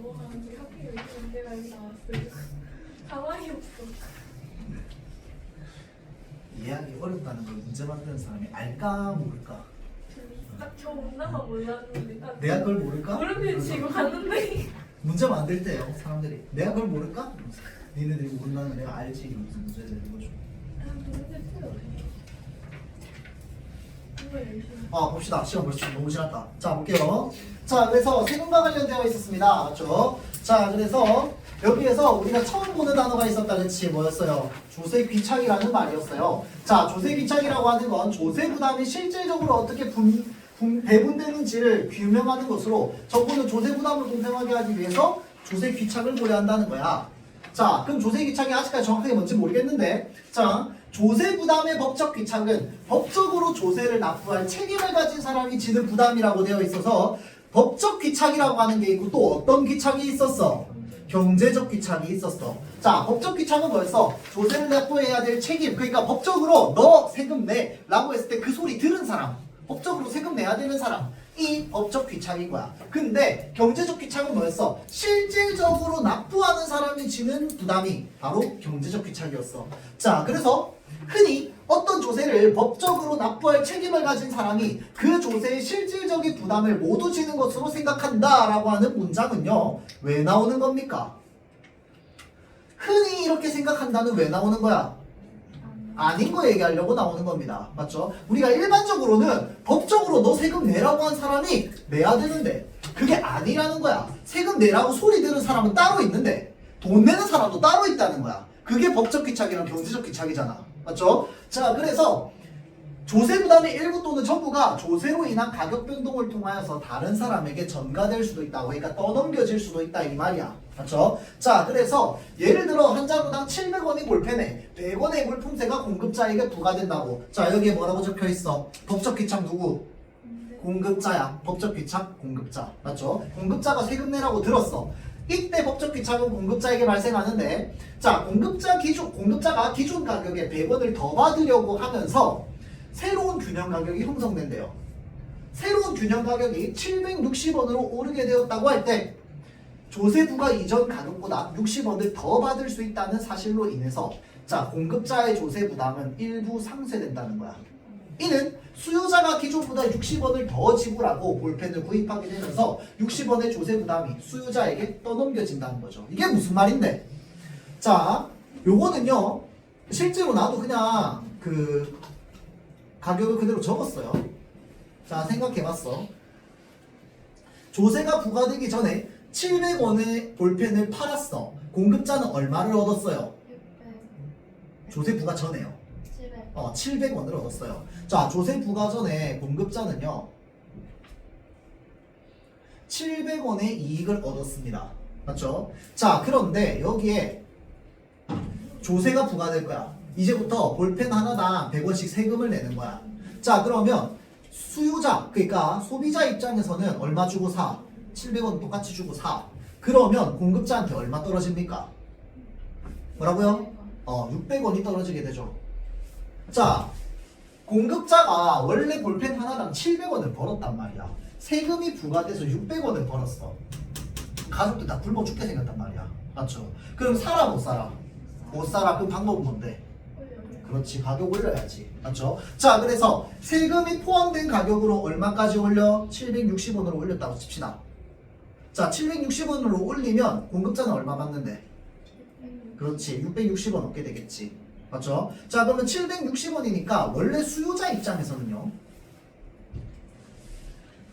뭐 하는지 하필 요즘 문제가 여기 나왔어요. 가만히 없어. 이해하기 어렵다는 걸 문제 만드는 사람이 알까 모를까? 딱저 문화만 몰랐는데 딱 내가 그걸 모를까? 무릎을 치고 갔는데 문제 만들 때요 사람들이 내가 그걸 모를까? 니네들이 모른다는 내가 알지 이러면서 문제를 내는 거죠. 문제 틀려. 이거 열심히. 봅시다. 시간 벌써 너무 지났다. 자, 볼게요. 자, 그래서 세금과 관련되어 있었습니다. 맞죠? 자, 그래서 여기에서 우리가 처음 보는 단어가 있었다. 그렇지? 뭐였어요? 조세 귀착이라는 말이었어요. 자, 조세 귀착이라고 하는 건 조세 부담이 실질적으로 어떻게 배분되는지를 규명하는 것으로 정부는 조세 부담을 공평하게 하기 위해서 조세 귀착을 고려한다는 거야. 자, 그럼 조세 귀착이 아직까지 정확하게 뭔지 모르겠는데, 자, 조세 부담의 법적 귀착은 법적으로 조세를 납부할 책임을 가진 사람이 지는 부담이라고 되어 있어서 법적 귀착이라고 하는 게 있고 또 어떤 귀착이 있었어? 경제적 귀착이 있었어. 자, 법적 귀착은 벌써 조세를 납부해야 될 책임, 그러니까 법적으로 너 세금 내 라고 했을 때 그 소리 들은 사람, 법적으로 세금 내야 되는 사람, 이 법적 귀착인 거야. 근데 경제적 귀착은 뭐였어? 실질적으로 납부하는 사람이 지는 부담이 바로 경제적 귀착이었어. 자, 그래서 흔히 어떤 조세를 법적으로 납부할 책임을 가진 사람이 그 조세의 실질적인 부담을 모두 지는 것으로 생각한다라고 하는 문장은요, 왜 나오는 겁니까? 흔히 이렇게 생각한다는 왜 나오는 거야? 아닌 거 얘기하려고 나오는 겁니다. 맞죠? 우리가 일반적으로는 법적으로 너 세금 내라고 한 사람이 내야 되는데 그게 아니라는 거야. 세금 내라고 소리 들은 사람은 따로 있는데 돈 내는 사람도 따로 있다는 거야. 그게 법적 귀착이랑 경제적 귀착이잖아. 맞죠? 자, 그래서 조세 부담의 일부 또는 전부가 조세로 인한 가격 변동을 통하여서 다른 사람에게 전가될 수도 있다고, 그러니까 떠넘겨질 수도 있다 이 말이야. 맞죠? 자, 그래서 예를 들어 한 자루당 700원의 볼펜에 100원의 물품세가 공급자에게 부과된다고. 자, 여기에 뭐라고 적혀 있어? 법적 귀착 누구? 공급자야. 법적 귀착 공급자. 맞죠? 공급자가 세금 내라고 들었어. 이때 법적 귀착은 공급자에게 발생하는데, 자, 공급자가 기존 가격에 100원을 더 받으려고 하면서 새로운 균형 가격이 형성된대요. 새로운 균형 가격이 760원으로 오르게 되었다고 할 때 조세 부과 이전 가격보다 60원을 더 받을 수 있다는 사실로 인해서, 자, 공급자의 조세 부담은 일부 상쇄된다는 거야. 이는 수요자가 기존보다 60원을 더 지불하고 볼펜을 구입하게 되면서 60원의 조세 부담이 수요자에게 떠넘겨진다는 거죠. 이게 무슨 말인데? 자, 요거는요, 실제로 나도 그냥 그 가격을 그대로 적었어요. 자, 생각해봤어. 조세가 부과되기 전에 700원의 볼펜을 팔았어. 공급자는 얼마를 얻었어요? 조세 부과 전에요. 700원을 얻었어요. 자, 조세 부과 전에 공급자는요 700원의 이익을 얻었습니다. 맞죠? 자, 그런데 여기에 조세가 부과될 거야. 이제부터 볼펜 하나당 100원씩 세금을 내는 거야. 자, 그러면 수요자, 그러니까 소비자 입장에서는 얼마 주고 사? 700원 똑같이 주고 사. 그러면 공급자한테 얼마 떨어집니까? 뭐라고요? 600원이 떨어지게 되죠. 자, 공급자가 원래 볼펜 하나당 700원을 벌었단 말이야. 세금이 부과돼서 600원을 벌었어. 가족들 다 굶어 죽게 생겼단 말이야. 맞죠? 그럼 사라 못 사라? 못 사라. 그럼 방법은 뭔데? 그렇지, 가격 올려야지. 맞죠? 자, 그래서 세금이 포함된 가격으로 얼마까지 올려? 760원으로 올렸다고 칩시다. 자, 760원으로 올리면 공급자는 얼마 받는데? 그렇지, 660원 얻게 되겠지. 맞죠? 자, 그러면 760원이니까 원래 수요자 입장에서는요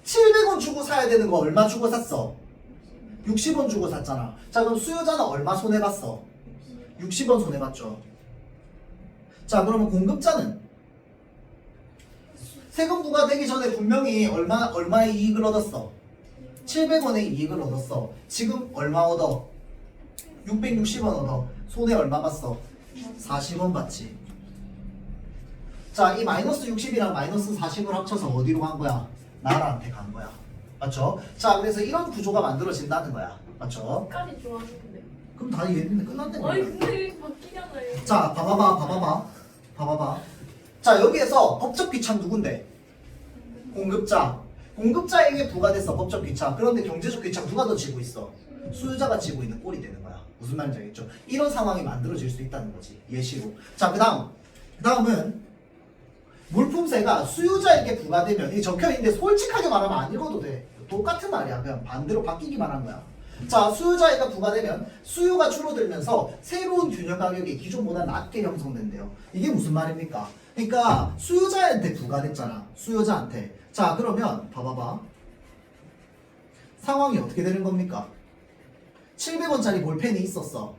700원 주고 사야 되는 거 얼마 주고 샀어? 60원 주고 샀잖아. 자, 그럼 수요자는 얼마 손해봤어? 60원 손해봤죠. 자, 그러면 공급자는 세금 부과되기 전에 분명히 얼마의 이익을 얻었어? 700원의 이익을 얻었어. 지금 얼마 얻어? 660원 얻어. 손해 얼마 봤어? 40원 받지. 자, 이 마이너스 60이랑 마이너스 40을 합쳐서 어디로 간 거야? 나라한테 간 거야. 맞죠? 자, 그래서 이런 구조가 만들어진다는 거야. 맞죠? 끝까지 좋아하는데. 그럼 다 이해했는데 끝났네. 아니 근데 바뀌잖아요. 자, 봐봐봐. 자, 여기에서 법적 귀착 누군데? 공급자. 공급자에게 부과됐어, 법적 귀착. 그런데 경제적 귀착 누가 더 지고 있어? 수요자가 지고 있는 꼴이 되는 거야. 무슨 말인지 알겠죠? 이런 상황이 만들어질 수 있다는 거지. 예시로. 자, 그다음은 물품세가 수요자에게 부과되면 이 적혀있는데 솔직하게 말하면 안 읽어도 돼. 똑같은 말이야. 그냥 반대로 바뀌기만 한 거야. 자, 수요자에게 부과되면 수요가 줄어들면서 새로운 균형 가격이 기존보다 낮게 형성된대요. 이게 무슨 말입니까? 그러니까 수요자한테 부과됐잖아. 수요자한테. 자, 그러면 봐봐봐. 상황이 어떻게 되는 겁니까? 700원짜리 볼펜이 있었어.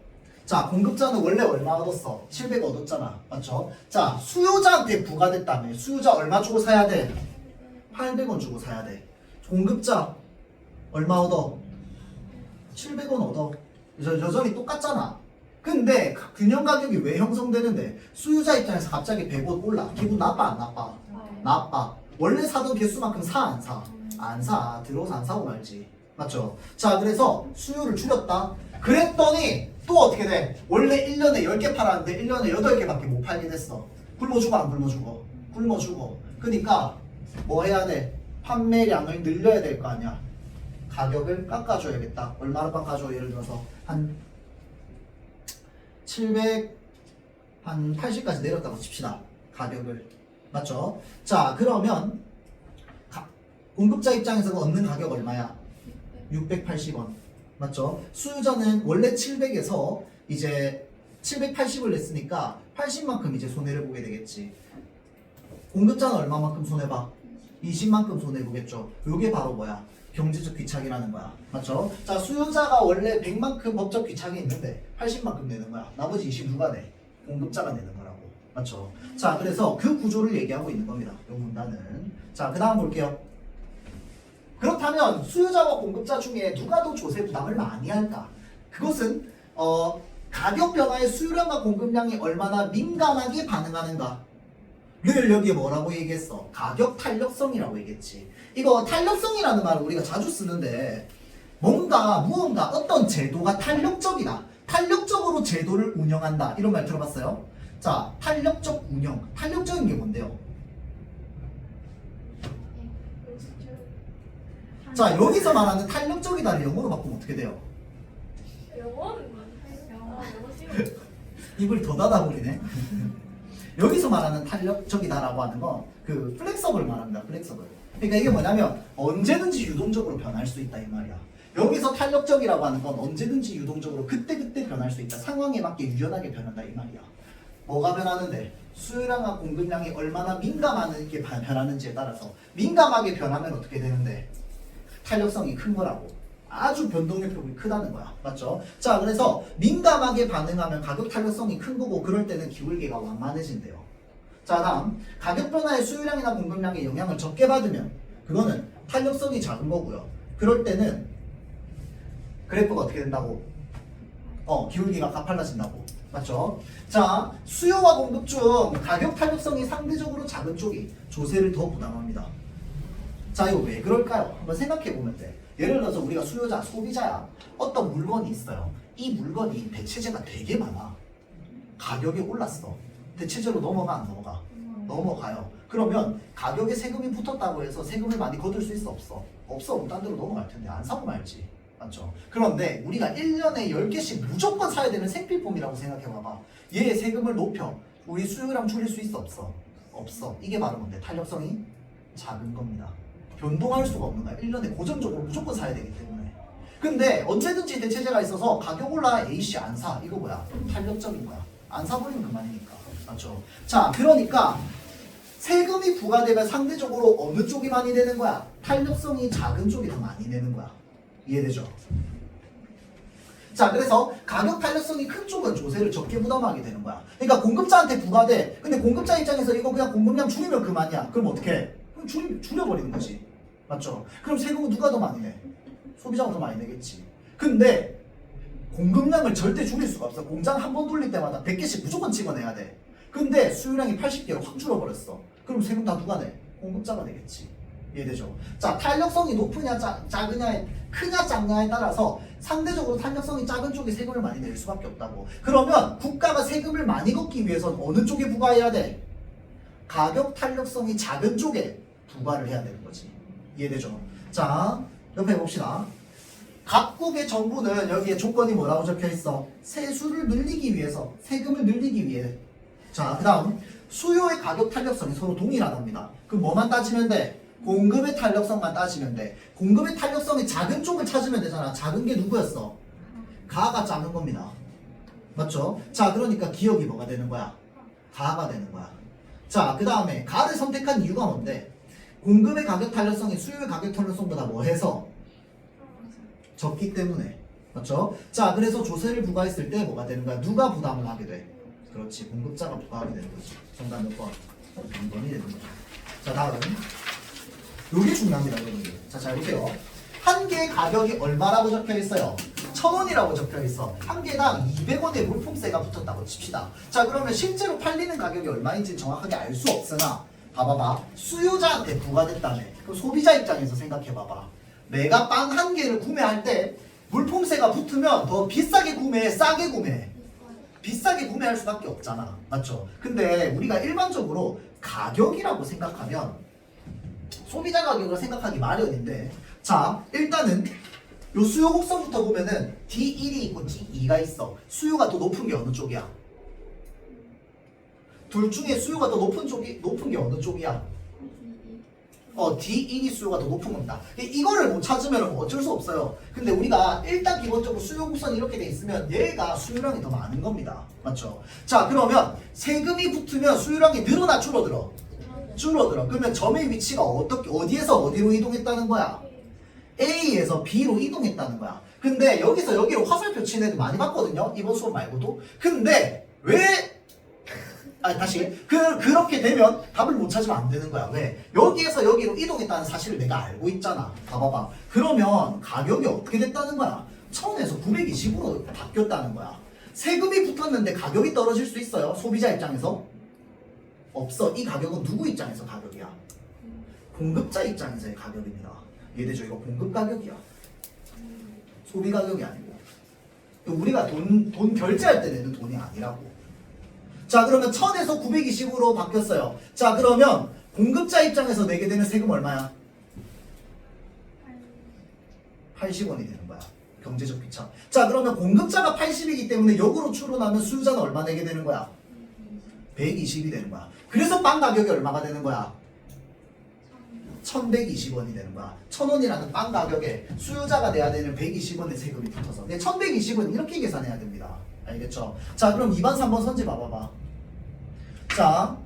자, 공급자는 원래 얼마 얻었어? 700 얻었잖아. 맞죠? 자, 수요자한테 부과됐다며. 수요자 얼마 주고 사야 돼? 800원 주고 사야 돼. 공급자 얼마 얻어? 700원 얻어. 여전히 똑같잖아. 근데 균형 가격이 왜 형성되는데? 수요자 입장에서 갑자기 100원 올라. 기분 나빠 안 나빠? 나빠. 원래 사던 개수만큼 사 안 사? 안 사. 들어서 안 사고 말지. 맞죠? 자, 그래서 수요를 줄였다. 그랬더니 또 어떻게 돼? 원래 1년에 10개 팔았는데 1년에 8개밖에 못 팔게 됐어. 굶어주고 안 굶어주고? 굶어주고. 그러니까 뭐 해야 돼? 판매량을 늘려야 될 거 아니야. 가격을 깎아줘야겠다. 얼마로 깎아줘? 예를 들어서 한 700, 한 80까지 내렸다고 칩시다. 가격을. 맞죠? 자, 그러면 공급자 입장에서 얻는 가격 얼마야? 680원. 맞죠? 수요자는 원래 700에서 이제 780을 냈으니까 80만큼 이제 손해를 보게 되겠지. 공급자는 얼마만큼 손해봐? 20만큼 손해보겠죠. 요게 바로 뭐야? 경제적 귀착이라는 거야. 맞죠? 자, 수요자가 원래 100만큼 법적 귀착이 있는데 80만큼 내는 거야. 나머지 20 누가 내? 공급자가 내는 거라고. 맞죠? 자, 그래서 그 구조를 얘기하고 있는 겁니다. 요 문단은. 자, 그 다음 볼게요. 그렇다면 수요자와 공급자 중에 누가 더 조세 부담을 많이 할까? 그것은 가격 변화의 수요량과 공급량이 얼마나 민감하게 반응하는가? 를 여기에 뭐라고 얘기했어? 가격 탄력성이라고 얘기했지. 이거 탄력성이라는 말을 우리가 자주 쓰는데 무언가 어떤 제도가 탄력적이다. 탄력적으로 제도를 운영한다. 이런 말 들어봤어요? 자, 탄력적 운영. 탄력적인 게 뭔데요? 자, 여기서 말하는 탄력적이다를 영어로 바꾸면 어떻게 돼요? 영어는 영어 싫어. 입을 더 닫아버리네. 여기서 말하는 탄력적이다라고 하는 건 그 플렉서블 말합니다. 플렉서블. 그러니까 이게 뭐냐면 언제든지 유동적으로 변할 수 있다 이 말이야. 여기서 탄력적이라고 하는 건 언제든지 유동적으로 그때그때 변할 수 있다. 상황에 맞게 유연하게 변한다 이 말이야. 뭐가 변하는데? 수요량과 공급량이 얼마나 민감하게 변하는지에 따라서 민감하게 변하면 어떻게 되는데? 탄력성이 큰 거라고. 아주 변동의 폭이 크다는 거야. 맞죠? 자, 그래서 민감하게 반응하면 가격 탄력성이 큰 거고 그럴 때는 기울기가 완만해진대요. 자, 다음 가격 변화의 수요량이나 공급량에 영향을 적게 받으면 그거는 탄력성이 작은 거고요. 그럴 때는 그래프가 어떻게 된다고? 기울기가 가팔라진다고. 맞죠? 자, 수요와 공급 중 가격 탄력성이 상대적으로 작은 쪽이 조세를 더 부담합니다. 자, 이거 왜 그럴까요? 한번 생각해 보면 돼. 예를 들어서 우리가 수요자, 소비자야. 어떤 물건이 있어요. 이 물건이 대체재가 되게 많아. 가격이 올랐어. 대체재로 넘어가 안 넘어가? 넘어가요. 그러면 가격에 세금이 붙었다고 해서 세금을 많이 거둘 수 있어? 없어? 없어. 그럼 딴 데로 넘어갈 텐데 안 사고 말지. 맞죠? 그런데 우리가 1년에 10개씩 무조건 사야 되는 생필품이라고 생각해봐봐. 얘 세금을 높여. 우리 수요량 줄일 수 있어? 없어? 없어. 이게 바로 뭔데? 탄력성이 작은 겁니다. 변동할 수가 없는 거야. 1년에 고정적으로 무조건 사야 되기 때문에. 근데 언제든지 대체재가 있어서 가격 올라 A씨 안 사. 이거 뭐야? 탄력적인 거야. 안 사버리면 그만이니까. 맞죠? 자, 그러니까 세금이 부과되면 상대적으로 어느 쪽이 많이 되는 거야? 탄력성이 작은 쪽이 더 많이 되는 거야. 이해되죠? 자, 그래서 가격 탄력성이 큰 쪽은 조세를 적게 부담하게 되는 거야. 그러니까 공급자한테 부과돼. 근데 공급자 입장에서 이거 그냥 공급량 줄이면 그만이야. 그럼 어떻게 해? 그럼 줄여버리는 거지. 맞죠? 그럼 세금은 누가 더 많이 내? 소비자가 더 많이 내겠지. 근데 공급량을 절대 줄일 수가 없어. 공장 한 번 돌릴 때마다 100개씩 무조건 찍어내야 돼. 근데 수요량이 80개로 확 줄어버렸어. 그럼 세금 다 누가 내? 공급자가 내겠지. 이해되죠? 자, 탄력성이 높으냐 작으냐에 크냐 작냐에 따라서 상대적으로 탄력성이 작은 쪽에 세금을 많이 낼 수밖에 없다고. 그러면 국가가 세금을 많이 걷기 위해서는 어느 쪽에 부과해야 돼? 가격 탄력성이 작은 쪽에 부과를 해야 되는 거지. 이해되죠? 자, 옆에 봅시다. 각국의 정부는 여기에 조건이 뭐라고 적혀 있어? 세수를 늘리기 위해서, 세금을 늘리기 위해. 자, 그 다음 수요의 가격 탄력성이 서로 동일하답니다. 그럼 뭐만 따지면 돼? 공급의 탄력성만 따지면 돼. 공급의 탄력성이 작은 쪽을 찾으면 되잖아. 작은 게 누구였어? 가가 작은 겁니다. 맞죠? 자, 그러니까 기억이 뭐가 되는 거야? 가가 되는 거야. 자, 그 다음에 가를 선택한 이유가 뭔데? 공급의 가격 탄력성이 수요의 가격 탄력성보다 뭐 해서? 적기 때문에. 맞죠? 자, 그래서 조세를 부과했을 때 뭐가 되는 거야? 누가 부담을 하게 돼? 그렇지, 공급자가 부과하게 되는 거지. 정답 몇 번? 2번이 되는 거죠. 자, 다음. 요게 중요합니다, 여러분들. 자, 잘 보세요. 한 개의 가격이 얼마라고 적혀 있어요? 1,000원이라고 적혀 있어. 한 개당 200원의 물품세가 붙었다고 칩시다. 자, 그러면 실제로 팔리는 가격이 얼마인지 정확하게 알 수 없으나, 봐봐봐. 수요자한테 부과됐다며. 그럼 소비자 입장에서 생각해봐봐. 내가 빵 한 개를 구매할 때 물품세가 붙으면 더 비싸게 구매해, 싸게 구매해? 비싸게 구매할 수밖에 없잖아. 맞죠? 근데 우리가 일반적으로 가격이라고 생각하면 소비자 가격을 생각하기 마련인데, 자, 일단은 요 수요 곡선부터 보면은 D1이 있고 D2가 있어. 수요가 더 높은 게 어느 쪽이야? 둘 중에 수요가 더 높은 게 어느 쪽이야? D1이 수요가 더 높은 겁니다. 이거를 못 찾으면 어쩔 수 없어요. 근데 우리가 일단 기본적으로 수요 곡선이 이렇게 돼 있으면 얘가 수요량이 더 많은 겁니다. 맞죠? 자, 그러면 세금이 붙으면 수요량이 늘어나 줄어들어? 줄어들어. 그러면 점의 위치가 어디에서 어디로 이동했다는 거야? A에서 B로 이동했다는 거야. 근데 여기서 여기로 화살표 친 애들 많이 봤거든요. 이번 수업 말고도. 근데 왜 그렇게 되면 답을 못 찾으면 안 되는 거야. 왜? 여기에서 여기로 이동했다는 사실을 내가 알고 있잖아. 봐봐봐. 그러면 가격이 어떻게 됐다는 거야? 1000에서 920으로 바뀌었다는 거야. 세금이 붙었는데 가격이 떨어질 수 있어요? 소비자 입장에서? 없어. 이 가격은 누구 입장에서 가격이야? 공급자 입장에서의 가격입니다. 이해되죠? 이거 공급 가격이야. 소비 가격이 아니고. 우리가 돈 결제할 때 내는 돈이 아니라고. 자, 그러면 1000에서 920으로 바뀌었어요. 자, 그러면 공급자 입장에서 내게 되는 세금 얼마야? 80원이 되는 거야. 경제적 귀차. 자, 그러면 공급자가 80이기 때문에 역으로 추론하면 수요자는 얼마 내게 되는 거야? 120이 되는 거야. 그래서 빵 가격이 얼마가 되는 거야? 1120원이 되는 거야. 1000원이라는 빵 가격에 수요자가 내야 되는 120원의 세금이 붙어서. 근데 1120은 이렇게 계산해야 됩니다. 알겠죠? 자, 그럼 2번, 3번 선지 봐봐봐. 자,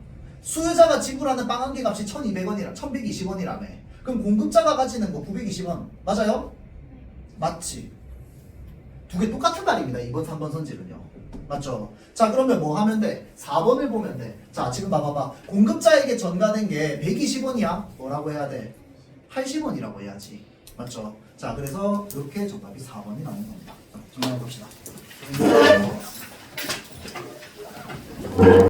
수요자가 지불하는 빵 한 개 값이 1120원이라며. 그럼 공급자가 가지는 거 920원. 맞아요? 맞지? 두 개 똑같은 말입니다. 2번, 3번 선지는요. 맞죠? 자, 그러면 뭐 하면 돼? 4번을 보면 돼. 자, 지금 봐봐봐. 공급자에게 전가된 게 120원이야? 뭐라고 해야 돼? 80원이라고 해야지. 맞죠? 자, 그래서 이렇게 정답이 4번이 나오는 겁니다. 정리해 봅시다.